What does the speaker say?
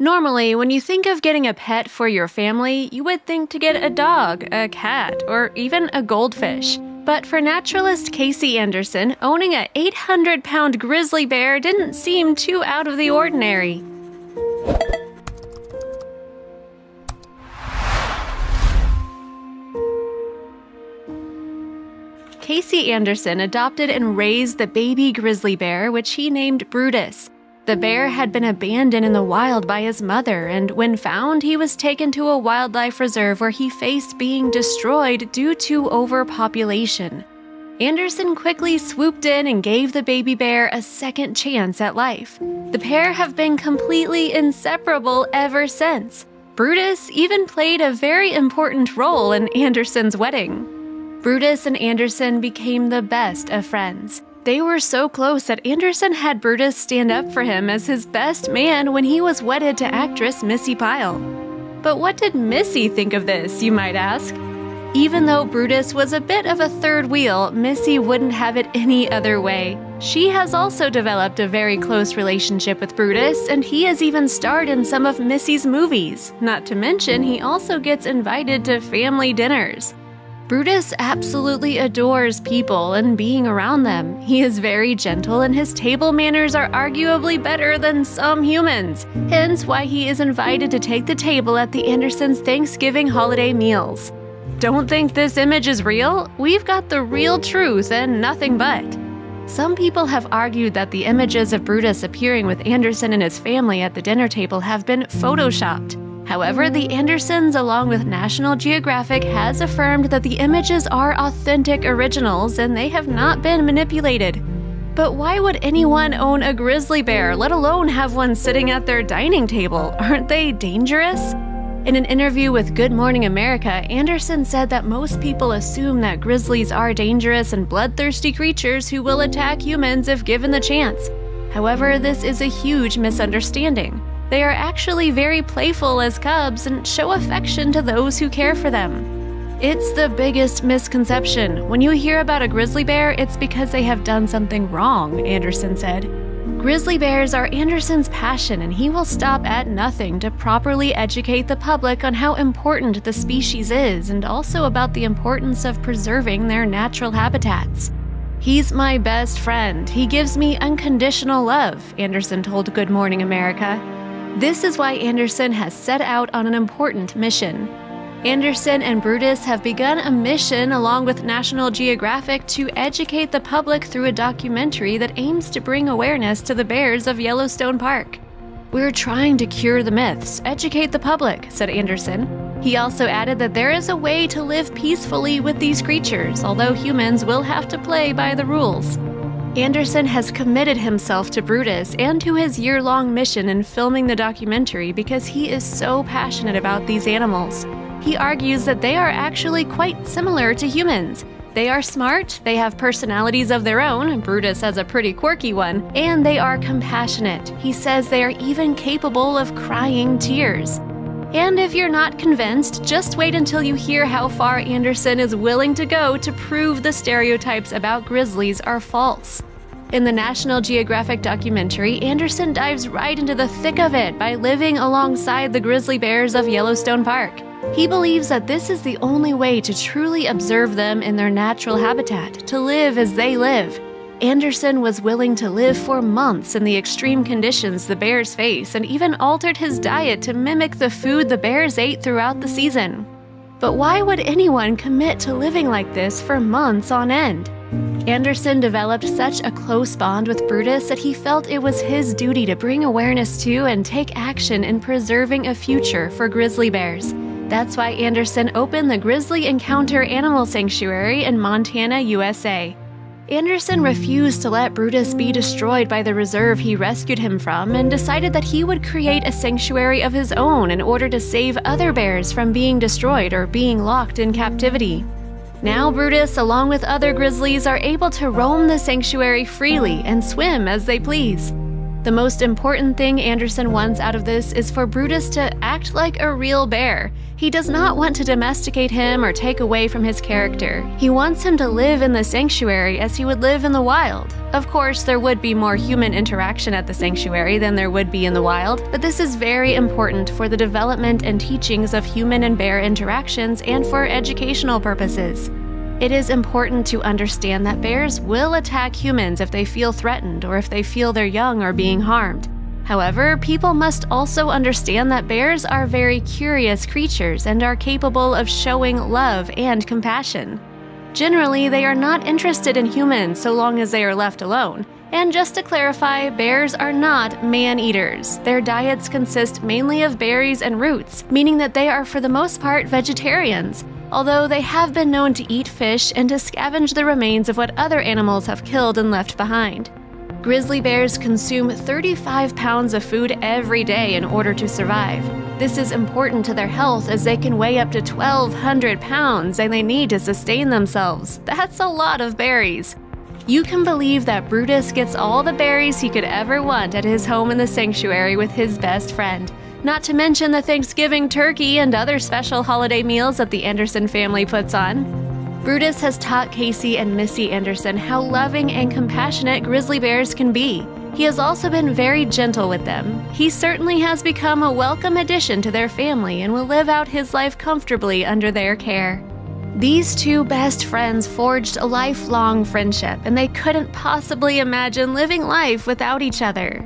Normally, when you think of getting a pet for your family, you would think to get a dog, a cat, or even a goldfish. But for naturalist Casey Anderson, owning a 800-pound grizzly bear didn't seem too out of the ordinary. Casey Anderson adopted and raised the baby grizzly bear, which he named Brutus. The bear had been abandoned in the wild by his mother, and when found, he was taken to a wildlife reserve where he faced being destroyed due to overpopulation. Anderson quickly swooped in and gave the baby bear a second chance at life. The pair have been completely inseparable ever since. Brutus even played a very important role in Anderson's wedding. Brutus and Anderson became the best of friends. They were so close that Anderson had Brutus stand up for him as his best man when he was wedded to actress Missy Pyle. But what did Missy think of this, you might ask? Even though Brutus was a bit of a third wheel, Missy wouldn't have it any other way. She has also developed a very close relationship with Brutus, and he has even starred in some of Missy's movies. Not to mention, he also gets invited to family dinners. Brutus absolutely adores people and being around them. He is very gentle and his table manners are arguably better than some humans, hence why he is invited to take the table at the Andersons' Thanksgiving holiday meals. Don't think this image is real? We've got the real truth and nothing but. Some people have argued that the images of Brutus appearing with Anderson and his family at the dinner table have been photoshopped. However, the Andersons, along with National Geographic, has affirmed that the images are authentic originals and they have not been manipulated. But why would anyone own a grizzly bear, let alone have one sitting at their dining table? Aren't they dangerous? In an interview with Good Morning America, Anderson said that most people assume that grizzlies are dangerous and bloodthirsty creatures who will attack humans if given the chance. However, this is a huge misunderstanding. They are actually very playful as cubs and show affection to those who care for them. It's the biggest misconception. When you hear about a grizzly bear, it's because they have done something wrong, Anderson said. Grizzly bears are Anderson's passion, and he will stop at nothing to properly educate the public on how important the species is and also about the importance of preserving their natural habitats. "He's my best friend. He gives me unconditional love," Anderson told Good Morning America. This is why Anderson has set out on an important mission. Anderson and Brutus have begun a mission along with National Geographic to educate the public through a documentary that aims to bring awareness to the bears of Yellowstone Park. "We're trying to cure the myths, educate the public," said Anderson. He also added that there is a way to live peacefully with these creatures, although humans will have to play by the rules. Anderson has committed himself to Brutus and to his year-long mission in filming the documentary because he is so passionate about these animals. He argues that they are actually quite similar to humans. They are smart, they have personalities of their own, Brutus has a pretty quirky one, and they are compassionate. He says they are even capable of crying tears. And if you're not convinced, just wait until you hear how far Anderson is willing to go to prove the stereotypes about grizzlies are false. In the National Geographic documentary, Anderson dives right into the thick of it by living alongside the grizzly bears of Yellowstone Park. He believes that this is the only way to truly observe them in their natural habitat, to live as they live. Anderson was willing to live for months in the extreme conditions the bears face and even altered his diet to mimic the food the bears ate throughout the season. But why would anyone commit to living like this for months on end? Anderson developed such a close bond with Brutus that he felt it was his duty to bring awareness to and take action in preserving a future for grizzly bears. That's why Anderson opened the Grizzly Encounter Animal Sanctuary in Montana, USA. Anderson refused to let Brutus be destroyed by the reserve he rescued him from and decided that he would create a sanctuary of his own in order to save other bears from being destroyed or being locked in captivity. Now Brutus, along with other grizzlies, are able to roam the sanctuary freely and swim as they please. The most important thing Anderson wants out of this is for Brutus to act like a real bear. He does not want to domesticate him or take away from his character. He wants him to live in the sanctuary as he would live in the wild. Of course, there would be more human interaction at the sanctuary than there would be in the wild, but this is very important for the development and teachings of human and bear interactions and for educational purposes. It is important to understand that bears will attack humans if they feel threatened or if they feel their young are being harmed. However, people must also understand that bears are very curious creatures and are capable of showing love and compassion. Generally, they are not interested in humans so long as they are left alone. And just to clarify, bears are not man-eaters. Their diets consist mainly of berries and roots, meaning that they are for the most part vegetarians, although they have been known to eat fish and to scavenge the remains of what other animals have killed and left behind. Grizzly bears consume 35 pounds of food every day in order to survive. This is important to their health as they can weigh up to 1,200 pounds and they need to sustain themselves. That's a lot of berries. You can believe that Brutus gets all the berries he could ever want at his home in the sanctuary with his best friend. Not to mention the Thanksgiving turkey and other special holiday meals that the Anderson family puts on. Brutus has taught Casey and Missy Anderson how loving and compassionate grizzly bears can be. He has also been very gentle with them. He certainly has become a welcome addition to their family and will live out his life comfortably under their care. These two best friends forged a lifelong friendship, and they couldn't possibly imagine living life without each other.